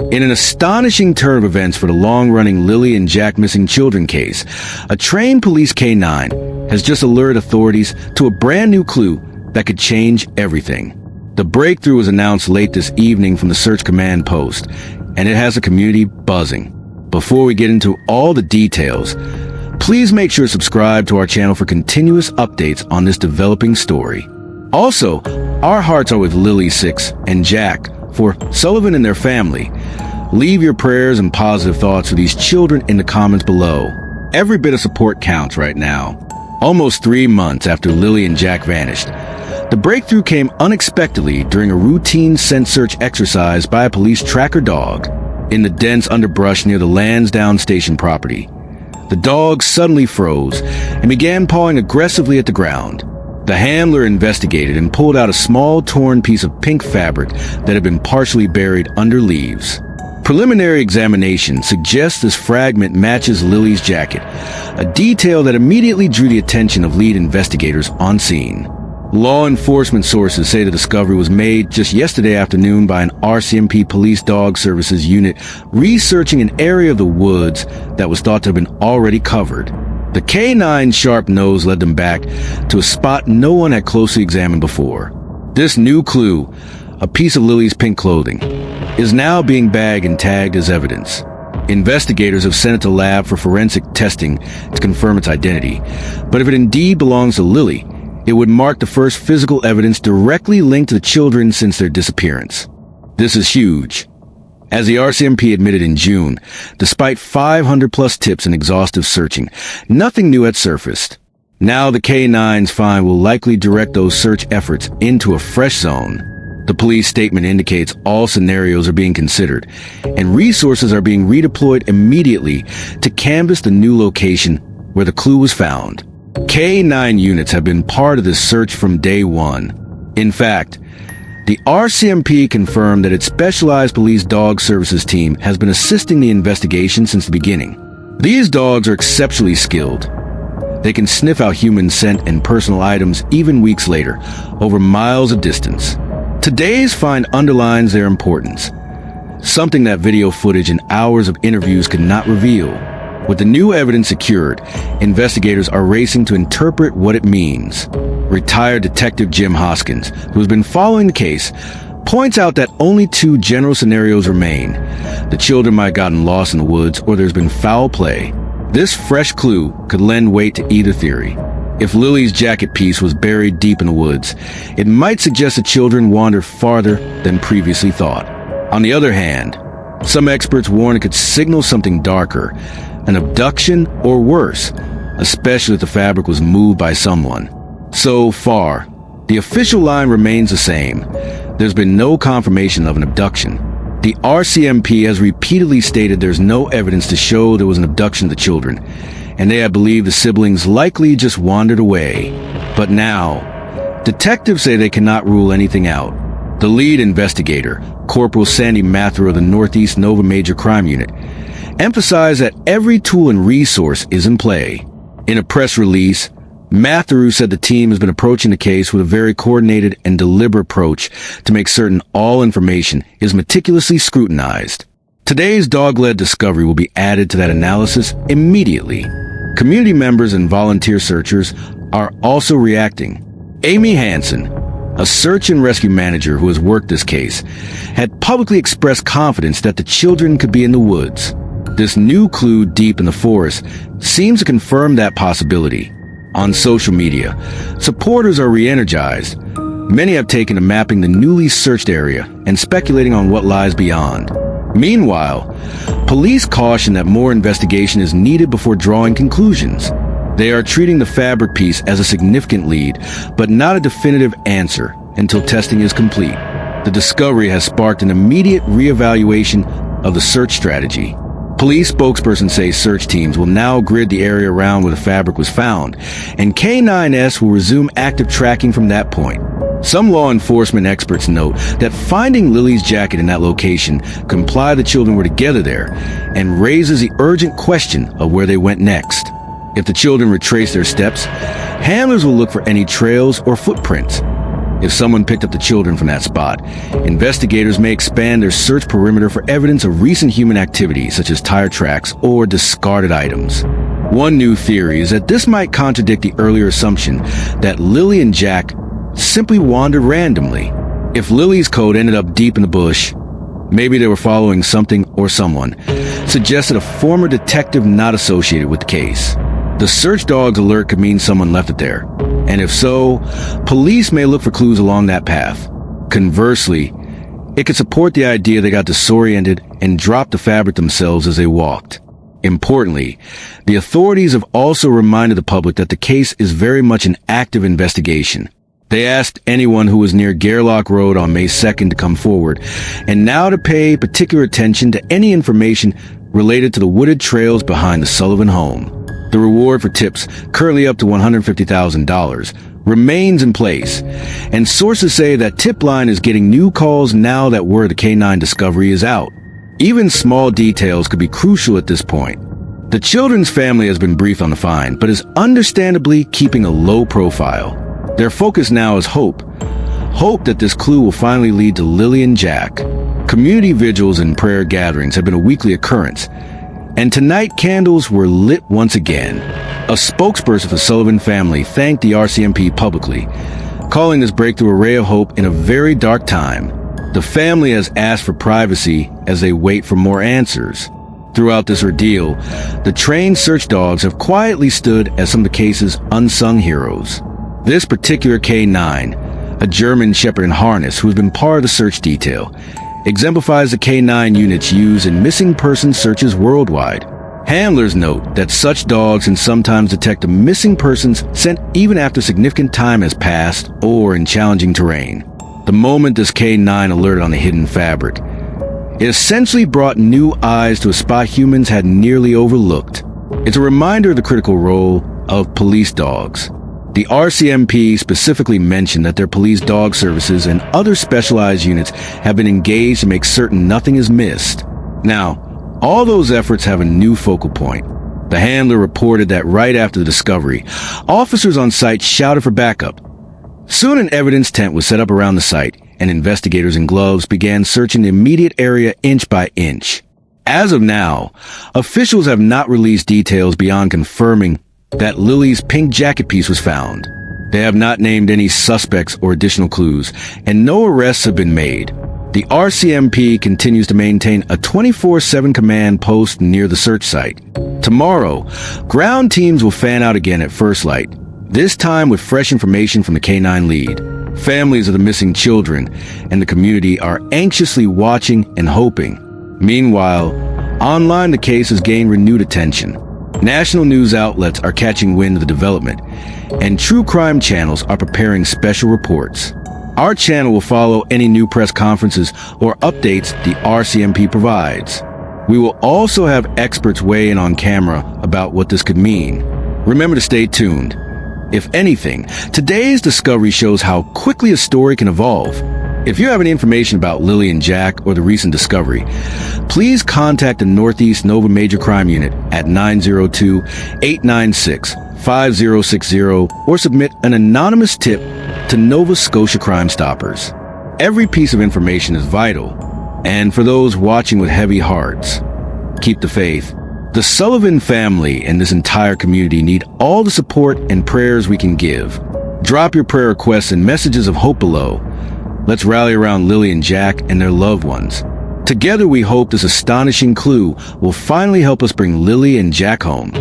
In an astonishing turn of events for the long-running Lily and Jack missing children case, a trained police K-9 has just alerted authorities to a brand new clue that could change everything. The breakthrough was announced late this evening from the Search Command Post, and it has the community buzzing. Before we get into all the details, please make sure to subscribe to our channel for continuous updates on this developing story. Also, our hearts are with Lily 6 and Jack. For Sullivan and their family, leave your prayers and positive thoughts for these children in the comments below. Every bit of support counts right now. Almost 3 months after Lily and Jack vanished, the breakthrough came unexpectedly during a routine scent search exercise by a police tracker dog in the dense underbrush near the Lansdowne Station property. The dog suddenly froze and began pawing aggressively at the ground. The handler investigated and pulled out a small torn piece of pink fabric that had been partially buried under leaves. Preliminary examination suggests this fragment matches Lily's jacket, a detail that immediately drew the attention of lead investigators on scene. Law enforcement sources say the discovery was made just yesterday afternoon by an RCMP Police Dog Services unit researching an area of the woods that was thought to have been already covered. The K-9's sharp nose led them back to a spot no one had closely examined before. This new clue, a piece of Lily's pink clothing, is now being bagged and tagged as evidence. Investigators have sent it to lab for forensic testing to confirm its identity. But if it indeed belongs to Lily, it would mark the first physical evidence directly linked to the children since their disappearance. This is huge. As the RCMP admitted in June, despite 500-plus tips and exhaustive searching, nothing new had surfaced. Now the K-9's find will likely direct those search efforts into a fresh zone. The police statement indicates all scenarios are being considered, and resources are being redeployed immediately to canvass the new location where the clue was found. K-9 units have been part of this search from day one. In fact, the RCMP confirmed that its Specialized Police Dog Services team has been assisting the investigation since the beginning. These dogs are exceptionally skilled. They can sniff out human scent and personal items even weeks later, over miles of distance. Today's find underlines their importance, something that video footage and hours of interviews could not reveal. With the new evidence secured, investigators are racing to interpret what it means. Retired Detective Jim Hoskins, who has been following the case, points out that only 2 general scenarios remain. The children might have gotten lost in the woods, or there's been foul play. This fresh clue could lend weight to either theory. If Lily's jacket piece was buried deep in the woods, it might suggest the children wandered farther than previously thought. On the other hand, some experts warn it could signal something darker, an abduction or worse, especially if the fabric was moved by someone. So far, the official line remains the same. There's been no confirmation of an abduction. The RCMP has repeatedly stated there's no evidence to show there was an abduction of the children, and they have believed the siblings likely just wandered away. But now, detectives say they cannot rule anything out. The lead investigator, Corporal Sandy Mathew of the Northeast Nova Major Crime Unit, emphasized that every tool and resource is in play. In a press release, Mathew said the team has been approaching the case with a very coordinated and deliberate approach to make certain all information is meticulously scrutinized. Today's dog-led discovery will be added to that analysis immediately. Community members and volunteer searchers are also reacting. Amy Hansen, a search and rescue manager who has worked this case, had publicly expressed confidence that the children could be in the woods. This new clue deep in the forest seems to confirm that possibility. On social media, supporters are re-energized. Many have taken to mapping the newly searched area and speculating on what lies beyond. Meanwhile, police caution that more investigation is needed before drawing conclusions. They are treating the fabric piece as a significant lead, but not a definitive answer until testing is complete. The discovery has sparked an immediate reevaluation of the search strategy. Police spokespersons say search teams will now grid the area around where the fabric was found, and K-9S will resume active tracking from that point. Some law enforcement experts note that finding Lily's jacket in that location could imply the children were together there and raises the urgent question of where they went next. If the children retrace their steps, handlers will look for any trails or footprints. If someone picked up the children from that spot, investigators may expand their search perimeter for evidence of recent human activity, such as tire tracks or discarded items. One new theory is that this might contradict the earlier assumption that Lily and Jack simply wandered randomly. If Lily's coat ended up deep in the bush, maybe they were following something or someone, suggested a former detective not associated with the case. The search dog's alert could mean someone left it there, and if so, police may look for clues along that path. Conversely, it could support the idea they got disoriented and dropped the fabric themselves as they walked. Importantly, the authorities have also reminded the public that the case is very much an active investigation. They asked anyone who was near Gairloch Road on May 2nd to come forward, and now to pay particular attention to any information related to the wooded trails behind the Sullivan home. The reward for tips, currently up to $150,000, remains in place, and sources say that tip line is getting new calls now that word of the K9 discovery is out. Even small details could be crucial at this point. The children's family has been briefed on the find, but is understandably keeping a low profile. Their focus now is hope. Hope that this clue will finally lead to Lily and Jack. Community vigils and prayer gatherings have been a weekly occurrence, and tonight candles were lit once again. A spokesperson for the Sullivan family thanked the RCMP publicly, calling this breakthrough a ray of hope in a very dark time. The family has asked for privacy as they wait for more answers. Throughout this ordeal, the trained search dogs have quietly stood as some of the case's unsung heroes. This particular K9, a German Shepherd in harness who has been part of the search detail, exemplifies the K9 units used in missing person searches worldwide. Handlers note that such dogs can sometimes detect a missing persons sent even after significant time has passed or in challenging terrain. The moment this K9 alerted on the hidden fabric, it essentially brought new eyes to a spot humans had nearly overlooked. It's a reminder of the critical role of police dogs. The RCMP specifically mentioned that their police dog services and other specialized units have been engaged to make certain nothing is missed. Now, all those efforts have a new focal point. The handler reported that right after the discovery, officers on site shouted for backup. Soon an evidence tent was set up around the site, and investigators in gloves began searching the immediate area inch by inch. As of now, officials have not released details beyond confirming that Lily's pink jacket piece was found. They have not named any suspects or additional clues, and no arrests have been made. The RCMP continues to maintain a 24/7 command post near the search site. Tomorrow, ground teams will fan out again at first light, this time with fresh information from the K9 lead. Families of the missing children and the community are anxiously watching and hoping. Meanwhile, online the case has gained renewed attention. National news outlets are catching wind of the development, and true crime channels are preparing special reports. Our channel will follow any new press conferences or updates the RCMP provides. We will also have experts weigh in on camera about what this could mean. Remember to stay tuned. If anything, today's discovery shows how quickly a story can evolve. If you have any information about Lily and Jack or the recent discovery, please contact the Northeast Nova Major Crime Unit at 902-896-5060 or submit an anonymous tip to Nova Scotia Crime Stoppers. Every piece of information is vital, and for those watching with heavy hearts, keep the faith. The Sullivan family and this entire community need all the support and prayers we can give. Drop your prayer requests and messages of hope below. Let's rally around Lily and Jack and their loved ones. Together we hope this astonishing clue will finally help us bring Lily and Jack home.